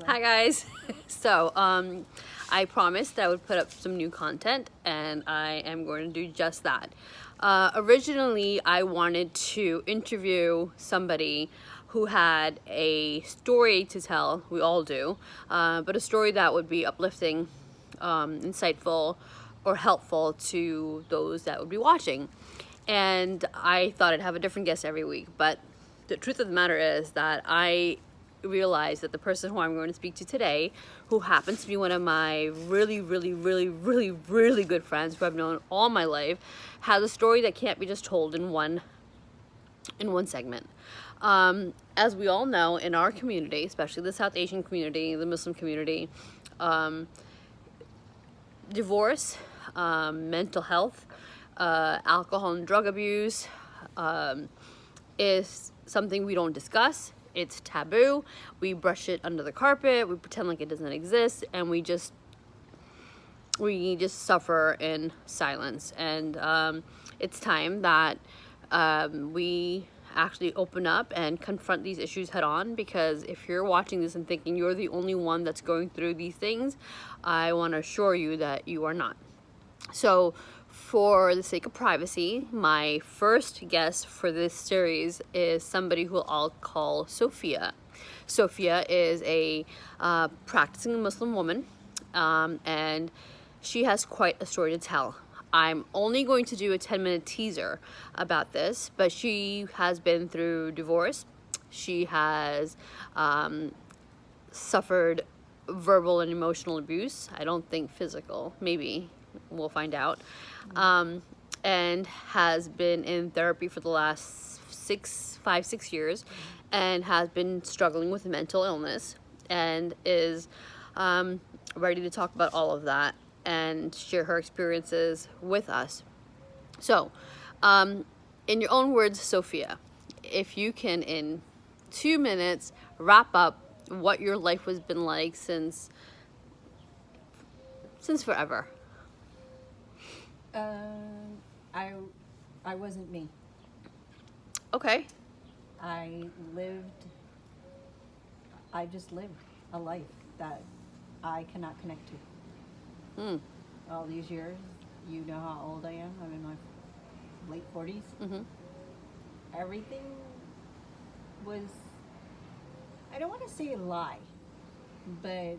Hi guys. So, I promised that I would put up some new content, and I am going to do just that. Originally, I wanted to interview somebody who had a story to tell. We all do, but a story that would be uplifting, insightful, or helpful to those that would be watching. And I thought I'd have a different guest every week, but the truth of the matter is that I realized that the person who I'm going to speak to today, who happens to be one of my really good friends who I've known all my life, has a story that can't be just told in one segment. As we all know, in our community, especially the South Asian community, the Muslim community, divorce, mental health, alcohol and drug abuse is something we don't discuss. It's taboo. We brush it under the carpet. We pretend like it doesn't exist, and we just suffer in silence. And it's time that we actually open up and confront these issues head on, because if you're watching this and thinking you're the only one that's going through these things, I want to assure you that you are not. So, for the sake of privacy, my first guest for this series is somebody who I'll call Sophia. Sophia is a practicing Muslim woman, and she has quite a story to tell. I'm only going to do a 10-minute teaser about this, but she has been through divorce. She has suffered verbal and emotional abuse. I don't think physical, maybe. We'll find out. And has been in therapy for the last 6 years, and has been struggling with mental illness, and is ready to talk about all of that and share her experiences with us. So, in your own words, Sophia, if you can, in 2 minutes, wrap up what your life has been like since forever. I wasn't me. Okay. I just lived a life that I cannot connect to. All these years, you know how old I am. I'm in my late 40s. Everything was, I don't want to say a lie, but,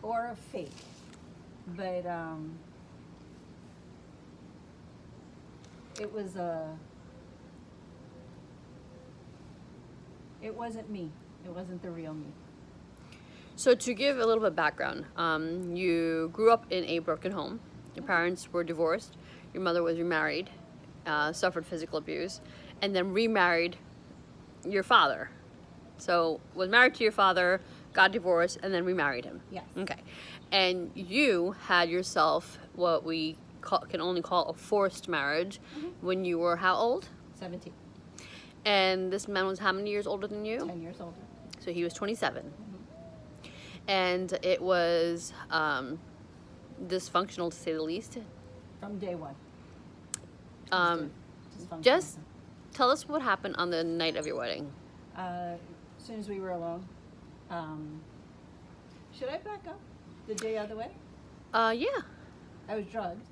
or a fake, but it wasn't me. It wasn't the real me. So to give a little bit of background, you grew up in a broken home. Your parents were divorced. Your mother was remarried, suffered physical abuse, and then remarried your father. So was married to your father, got divorced, and then remarried him. Yes. Okay. And you had yourself what we can only call a forced marriage when you were how old? 17. And this man was how many years older than you? 10 years older. So he was 27. And it was dysfunctional, to say the least. From day one. Just tell us what happened on the night of your wedding. As soon as we were alone. Should I back up? The day of the wedding? Yeah. I was drugged.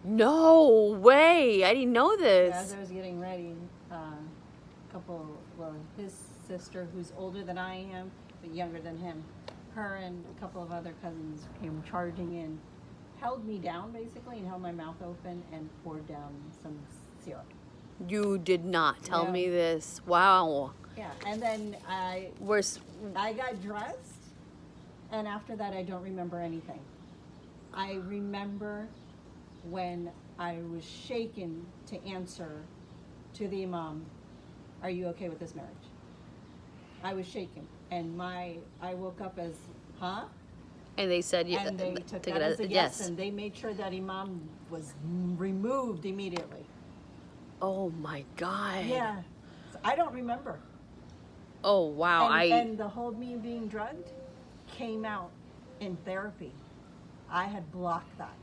No way! I didn't know this. As I was getting ready, his sister, who's older than I am, but younger than him, her and a couple of other cousins came charging in, held me down basically, and held my mouth open and poured down some syrup. You did not tell No. me this. Wow. Yeah, and then I got dressed, and after that I don't remember anything. I remember when I was shaken to answer to the imam, "Are you okay with this marriage?" I was shaken, and I woke up as, "Huh?" And they said you And they took take that it as a yes, and they made sure that imam was removed immediately. Oh my God. Yeah, so I don't remember. Oh wow. And the whole me being drugged came out in therapy. I had blocked that.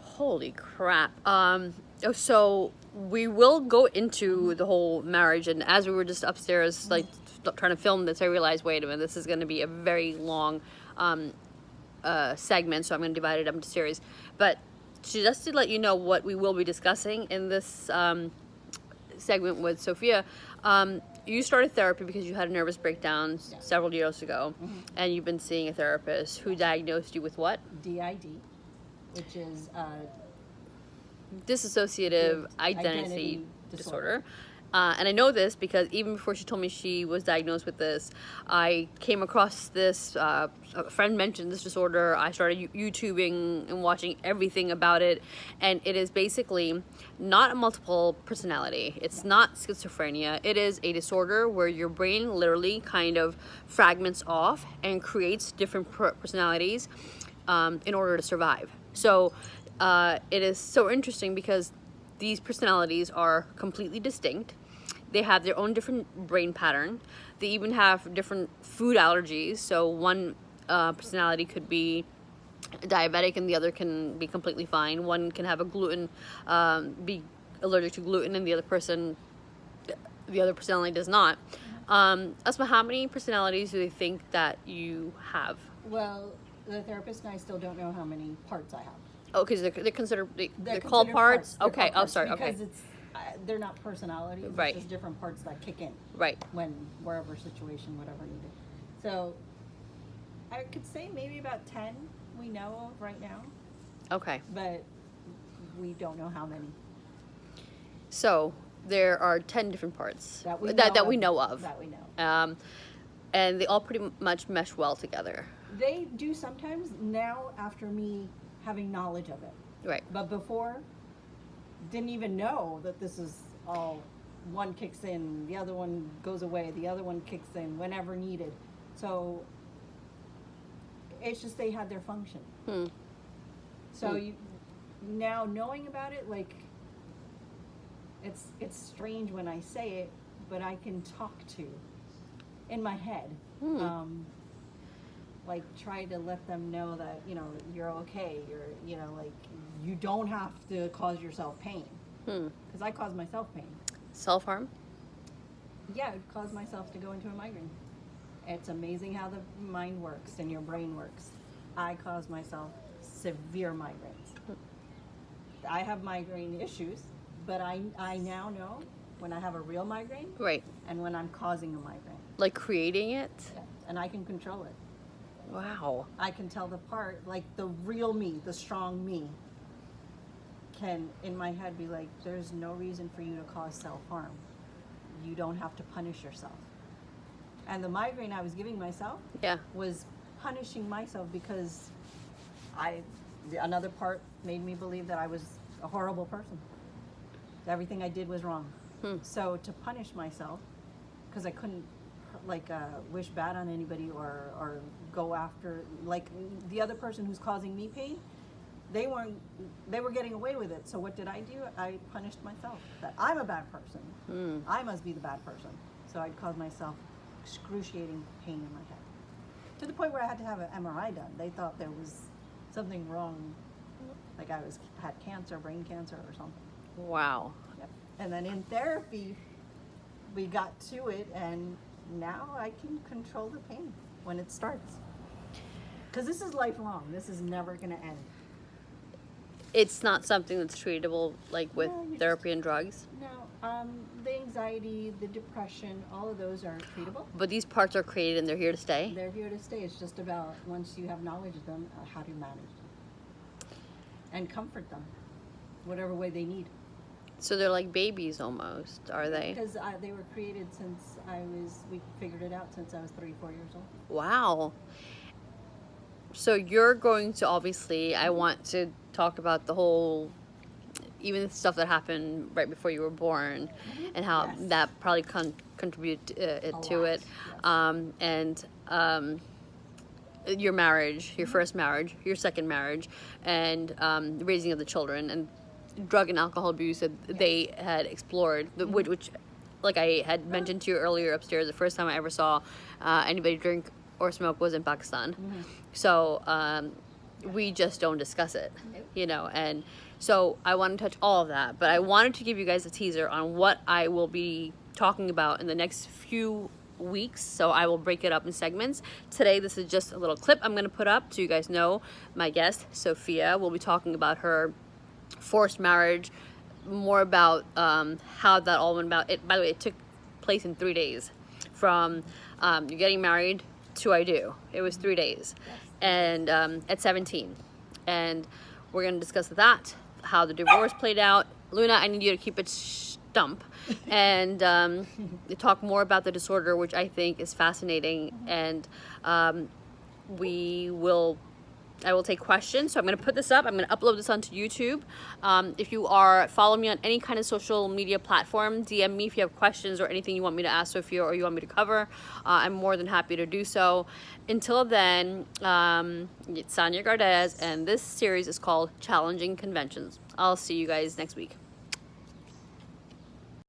Holy crap. So we will go into the whole marriage, and as we were just upstairs like trying to film this, I realized, wait a minute, this is going to be a very long segment, so I'm going to divide it up into series. But just to let you know what we will be discussing in this segment with Sophia, you started therapy because you had a nervous breakdown several years ago, and you've been seeing a therapist who diagnosed you with what? DID, which is Dissociative identity disorder. And I know this because even before she told me she was diagnosed with this, I came across this, a friend mentioned this disorder. I started YouTubing and watching everything about it. And it is basically not a multiple personality. It's not schizophrenia. It is a disorder where your brain literally kind of fragments off and creates different personalities in order to survive. So it is so interesting because these personalities are completely distinct. They have their own different brain pattern. They even have different food allergies. So one personality could be diabetic and the other can be completely fine. One can have be allergic to gluten, and the other personality does not. Asma, how many personalities do they think that you have? Well, the therapist and I still don't know how many parts I have. Oh, because they're considered they're called considered parts. They're Okay. called Oh, parts sorry. because Okay. it's they're not personalities. Right. It's just different parts that kick in. Right. When wherever situation, whatever needed. So I could say maybe about 10 we know of right now, Okay. but we don't know how many So there are 10 different parts that we know that we of. know of. That we know. And they all pretty much mesh well together. They do sometimes now after me having knowledge of it. Right. But before, didn't even know that this is all, one kicks in, the other one goes away, the other one kicks in whenever needed. So it's just they had their function. So you now knowing about it, like it's strange when I say it, but I can talk to in my head. Like try to let them know that, you know, you're okay, like you don't have to cause yourself pain. Because I cause myself pain. Self-harm? Yeah, it caused myself to go into a migraine. It's amazing how the mind works and your brain works. I cause myself severe migraines. I have migraine issues, but I now know when I have a real migraine Right. and when I'm causing a migraine. Like creating it? And I can control it. Wow. I can tell the part, like the real me, the strong me, can in my head be like, there's no reason for you to cause self-harm. You don't have to punish yourself. And the migraine I was giving myself Yeah. was punishing myself because another part made me believe that I was a horrible person. Everything I did was wrong. So to punish myself, because I couldn't wish bad on anybody or go after, like the other person who's causing me pain, they were getting away with it. So what did I do? I punished myself, that I'm a bad person. I must be the bad person. So I'd cause myself excruciating pain in my head, to the point where I had to have an MRI done. They thought there was something wrong, like I had cancer, brain cancer or something. Wow. Yep. And then in therapy, we got to it, and now I can control the pain when it starts. Because this is lifelong. This is never going to end. It's not something that's treatable like with No, you therapy and drugs, No, the anxiety, the depression, all of those are treatable. but these parts are created and they're here to stay. They're here to stay. It's just about, once you have knowledge of them, how to manage them. And comfort them, whatever way they need. So they're like babies almost, are they? Because they were created since we figured it out since I was 3-4 years old. Wow. So you're going to, obviously, I want to talk about the whole, even the stuff that happened right before you were born, and how Yes. that probably contributed to lot, it. yes. And your marriage, your first marriage, your second marriage, and the raising of the children, and drug and alcohol abuse that they had explored, which, like I had mentioned to you earlier upstairs, the first time I ever saw anybody drink or smoke was in Pakistan. So we just don't discuss it, Nope. you know, and So I want to touch all of that, but I wanted to give you guys a teaser on what I will be talking about in the next few weeks. So I will break it up in segments. Today, this is just a little clip I'm going to put up so you guys know my guest, Sophia, will be talking about her forced marriage, more about how that all went about. By the way, it took place in 3 days. From you're getting married to I do. It was 3 days. And at 17. And we're going to discuss that, how the divorce played out. Luna, I need you to keep it stump. And talk more about the disorder, which I think is fascinating. And I will take questions. So I'm going to put this up. I'm going to upload this onto YouTube. If you are following me on any kind of social media platform, DM me if you have questions or anything you want me to ask Sophia or you want me to cover. I'm more than happy to do so. Until then, it's Sonia Gardez, and this series is called Challenging Conventions. I'll see you guys next week.